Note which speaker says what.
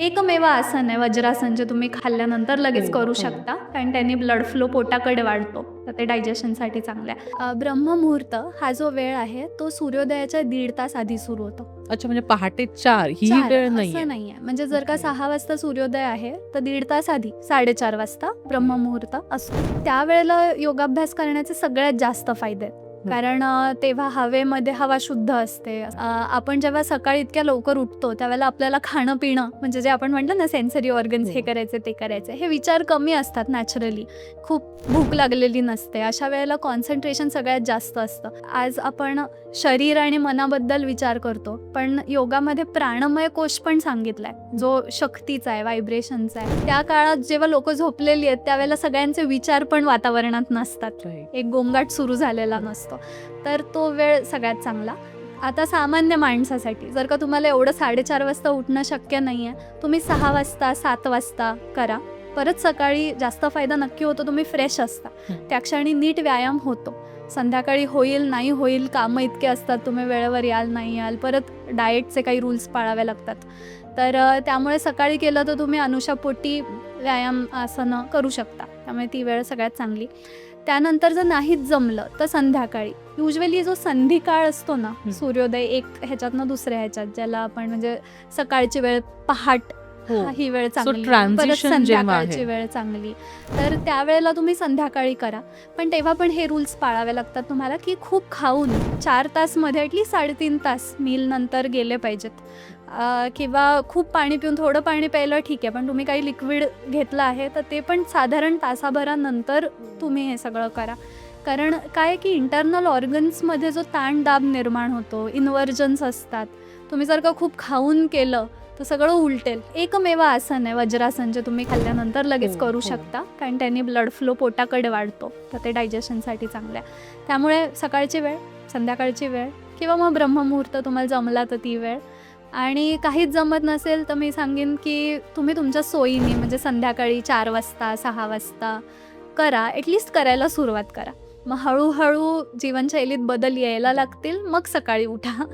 Speaker 1: एकमेव आसन आहे वज्रासन, जे तुम्ही खाल्ल्यानंतर लगेच करू शकता, कारण त्यांनी ब्लड फ्लो पोटाकडे वाढतो, तर ते डायजेशनसाठी चांगलं आहे. ब्रह्ममुहूर्त हा जो वेळ आहे तो सूर्योदयाच्या 1.5 तास आधी सुरू होतो.
Speaker 2: अच्छा, म्हणजे पहाटे 4 ही
Speaker 1: 4
Speaker 2: वेळ
Speaker 1: असं
Speaker 2: नाहीये.
Speaker 1: नाहीये. म्हणजे जर का
Speaker 2: ओके.
Speaker 1: 6 वाजता सूर्योदय आहे तर 1.5 तास आधी 4:30 वाजता ब्रह्ममुहूर्त असतो. त्यावेळेला योगाभ्यास करण्याचे सगळ्यात जास्त फायदे आहेत. कारण तेव्हा हवेमध्ये हवा शुद्ध असते. आपण जेव्हा सकाळी इतक्या लवकर उठतो त्यावेळेला आपल्याला खाणं पिणं, म्हणजे जे आपण म्हटलं ना सेन्सरी ऑर्गन्स, हे करायचे ते करायचे, हे विचार कमी असतात नॅचरली. खूप भूक लागलेली नसते. अशा वेळेला कॉन्सन्ट्रेशन सगळ्यात जास्त असतं. आज आपण शरीर आणि मनाबद्दल विचार करतो, पण योगामध्ये प्राणमय कोश पण सांगितलाय, जो शक्तीचा आहे, व्हायब्रेशनचा आहे. त्या काळात जेव्हा लोक झोपलेली आहेत त्यावेळेला सगळ्यांचे विचार पण वातावरणात नसतात,
Speaker 2: Right.
Speaker 1: एक गोंगाट सुरू झालेला नसतो. तर तो वेळ सगळ्यात चांगला. आता सामान्य माणसासाठी जर का तुम्हाला एवढं 4:30 वाजता उठणं शक्य नाही आहे, तुम्ही 6 वाजता 7 वाजता करा. परत सकाळी जास्त फायदा नक्की होतो, तुम्ही फ्रेश असता, त्या क्षणी नीट व्यायाम होतो. संध्याकाळी होईल नाही होईल, कामं इतके असतात, तुम्ही वेळेवर याल नाही याल, परत डाएटचे काही रूल्स पाळावे लागतात. तर त्यामुळे सकाळी केलं तर तुम्ही अनुशापोटी व्यायाम आसनं करू शकता, त्यामुळे ती वेळ सगळ्यात चांगली. त्यानंतर जर नाहीच जमलं तर संध्याकाळी युजली जो संधिकाळ असतो ना, सूर्योदय एक ह्याच्यातनं दुसऱ्या ह्याच्यात, ज्याला आपण म्हणजे सकाळची वेळ, पहाट, ही वेळ चांगली, परत
Speaker 2: ट्रान्झिशन जेव्हा
Speaker 1: संध्याकाळची
Speaker 2: आहे.
Speaker 1: वेळ चांगली. तर त्यावेळेला तुम्ही संध्याकाळी करा, पण तेव्हा पण हे रूल्स पाळावे लागतात तुम्हाला, की खूप खाऊन 4 तासमध्ये ॲटलीस्ट 3.5 तास मील नंतर गेले पाहिजेत. किंवा खूप पाणी पिऊन, थोडं पाणी प्यायलं ठीक आहे, पण तुम्ही काही लिक्विड घेतलं आहे तर ते पण साधारण तासाभरानंतर तुम्ही हे सगळं करा. कारण काय की इंटरनल ऑर्गन्समध्ये जो ताण दाब निर्माण होतो, इन्व्हर्जन्स असतात, तुम्ही जर का खूप खाऊन केलं तर सगळं उलटेल. एकमेव आसन आहे वज्रासन, जे तुम्ही खाल्ल्यानंतर लगेच करू शकता, कारण त्यांनी ब्लड फ्लो पोटाकडे वाढतो, तर ते डायजेशनसाठी चांगलं आहे. त्यामुळे सकाळची वेळ, संध्याकाळची वेळ, किंवा मग ब्रह्ममुहूर्त तुम्हाला जमला तर ती वेळ. आणि काहीच जमत नसेल तर मी सांगेन की तुम्ही तुमच्या सोयीने, म्हणजे संध्याकाळी 4 वाजता 6 वाजता करा, ॲटलिस्ट करायला सुरुवात करा. मग हळूहळू जीवनशैलीत बदल यायला लागतील, मग सकाळी उठा.